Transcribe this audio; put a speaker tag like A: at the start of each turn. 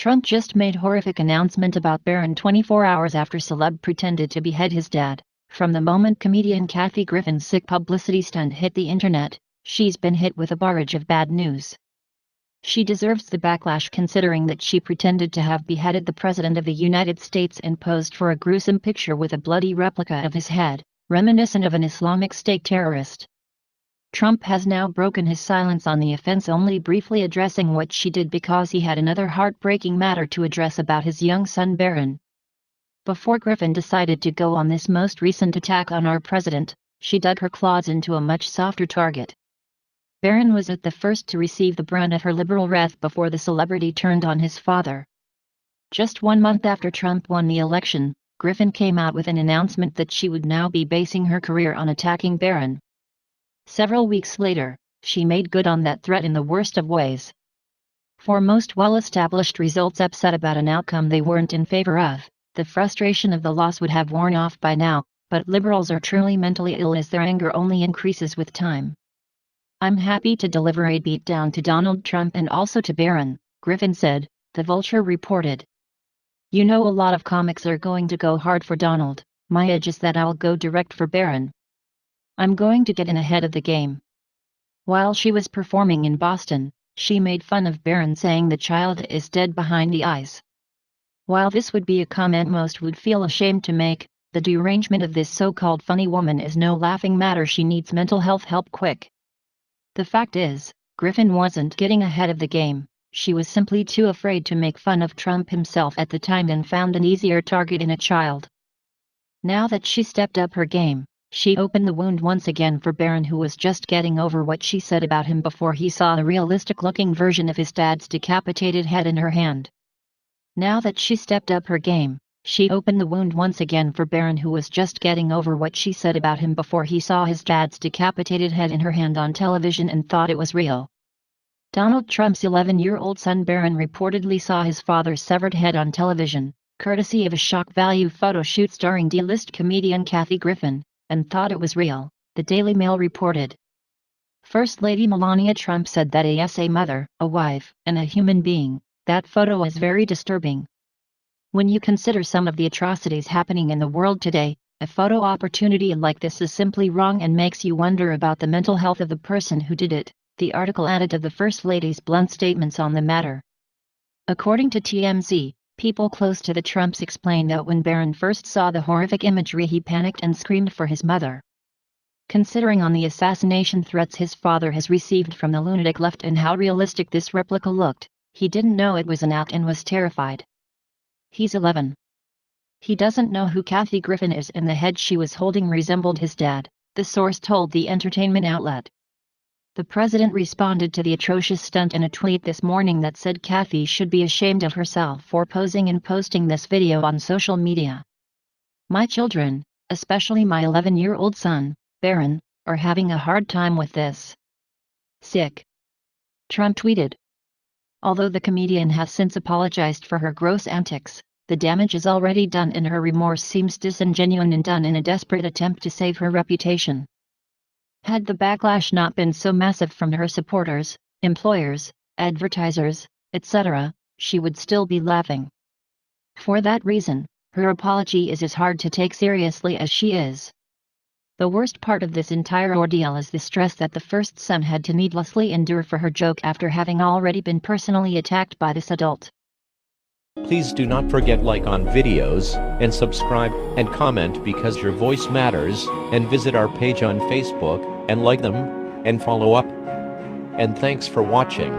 A: Trump just made horrific announcement about Barron 24 hours after Celeb pretended to behead his dad. From the moment comedian Kathy Griffin's sick publicity stunt hit the internet, she's been hit with a barrage of bad news. She deserves the backlash considering that she pretended to have beheaded the President of the United States and posed for a gruesome picture with a bloody replica of his head, reminiscent of an Islamic State terrorist. Trump has now broken his silence on the offense, only briefly addressing what she did because he had another heartbreaking matter to address about his young son Barron. Before Griffin decided to go on this most recent attack on our president, she dug her claws into a much softer target. Barron was at the first to receive the brunt of her liberal wrath before the celebrity turned on his father. Just 1 month after Trump won the election, Griffin came out with an announcement that she would now be basing her career on attacking Barron. Several weeks later, she made good on that threat in the worst of ways. For most well-established results upset about an outcome they weren't in favor of, the frustration of the loss would have worn off by now, but liberals are truly mentally ill as their anger only increases with time. "I'm happy to deliver a beatdown to Donald Trump and also to Barron," Griffin said, The Vulture reported. "You know, a lot of comics are going to go hard for Donald. My edge is that I'll go direct for Barron. I'm going to get in ahead of the game." While she was performing in Boston, she made fun of Barron, saying the child is dead behind the eyes. While this would be a comment most would feel ashamed to make, the derangement of this so-called funny woman is no laughing matter. She needs mental health help quick. The fact is, Griffin wasn't getting ahead of the game. She was simply too afraid to make fun of Trump himself at the time and found an easier target in a child. Now that she stepped up her game, she opened the wound once again for Barron, who was just getting over what she said about him before he saw a realistic-looking version of his dad's decapitated head in her hand. Now that she stepped up her game, she opened the wound once again for Barron, who was just getting over what she said about him before he saw his dad's decapitated head in her hand on television and thought it was real. Donald Trump's 11-year-old son Barron reportedly saw his father's severed head on television, courtesy of a shock-value photo shoot starring D-list comedian Kathy Griffin, and thought it was real, the Daily Mail reported. First Lady Melania Trump said that as a mother, a wife, and a human being, that photo is very disturbing. When you consider some of the atrocities happening in the world today, a photo opportunity like this is simply wrong and makes you wonder about the mental health of the person who did it, the article added of the First Lady's blunt statements on the matter. According to TMZ, people close to the Trumps explained that when Barron first saw the horrific imagery he panicked and screamed for his mother. Considering on the assassination threats his father has received from the lunatic left and how realistic this replica looked, he didn't know it was an act and was terrified. He's 11. He doesn't know who Kathy Griffin is, and the head she was holding resembled his dad, the source told the entertainment outlet. The president responded to the atrocious stunt in a tweet this morning that said Kathy should be ashamed of herself for posing and posting this video on social media. "My children, especially my 11-year-old son, Barron, are having a hard time with this. Sick," Trump tweeted. Although the comedian has since apologized for her gross antics, the damage is already done and her remorse seems disingenuous and done in a desperate attempt to save her reputation. Had the backlash not been so massive from her supporters, employers, advertisers, etc., she would still be laughing. For that reason, her apology is as hard to take seriously as she is. The worst part of this entire ordeal is the stress that the first son had to needlessly endure for her joke after having already been personally attacked by this adult.
B: Please do not forget like on videos, and subscribe, and comment because your voice matters, and visit our page on Facebook, and like them, and follow up. And thanks for watching.